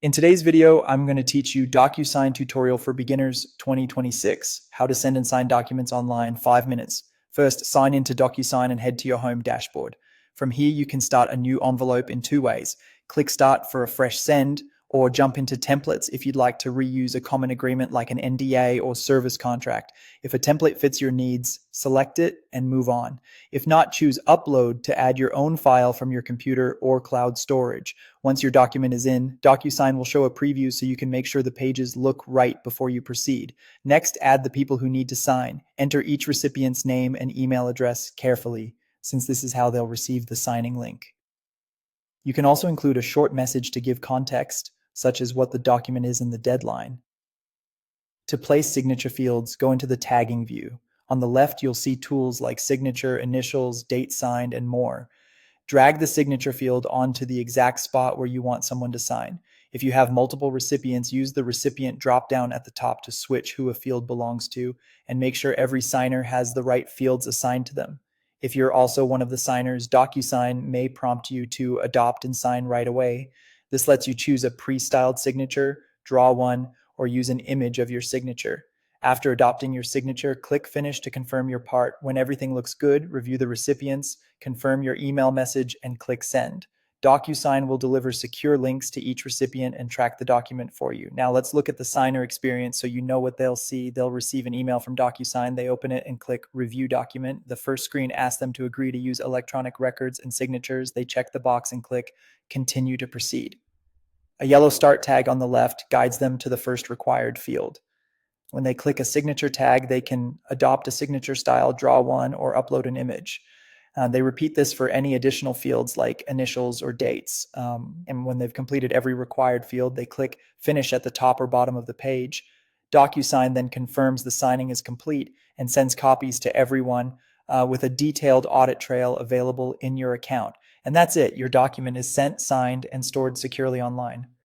In today's video, I'm going to teach you Docusign Tutorial for Beginners 2026, how to send and sign documents online, 5 minutes. First, sign into Docusign and head to your home dashboard. From here, you can start a new envelope in 2 ways. Click Start for a fresh send, or jump into templates if you'd like to reuse a common agreement like an NDA or service contract. If a template fits your needs, select it and move on. If not, choose Upload to add your own file from your computer or cloud storage. Once your document is in, Docusign will show a preview so you can make sure the pages look right before you proceed. Next, add the people who need to sign. Enter each recipient's name and email address carefully, since this is how they'll receive the signing link. You can also include a short message to give context, such as what the document is and the deadline. To place signature fields, go into the tagging view. On the left, you'll see tools like signature, initials, date signed, and more. Drag the signature field onto the exact spot where you want someone to sign. If you have multiple recipients, use the recipient dropdown at the top to switch who a field belongs to, and make sure every signer has the right fields assigned to them. If you're also one of the signers, DocuSign may prompt you to adopt and sign right away. This lets you choose a pre-styled signature, draw one, or use an image of your signature. After adopting your signature, click Finish to confirm your part. When everything looks good, review the recipients, confirm your email message, and click Send. DocuSign will deliver secure links to each recipient and track the document for you. Now let's look at the signer experience so you know what they'll see. They'll receive an email from DocuSign. They open it and click Review Document. The first screen asks them to agree to use electronic records and signatures. They check the box and click Continue to proceed. A yellow start tag on the left guides them to the first required field. When they click a signature tag, they can adopt a signature style, draw one, or upload an image. They repeat this for any additional fields like initials or dates. And when they've completed every required field, they click Finish at the top or bottom of the page. DocuSign then confirms the signing is complete and sends copies to everyone with a detailed audit trail available in your account. And that's it. Your document is sent, signed, and stored securely online.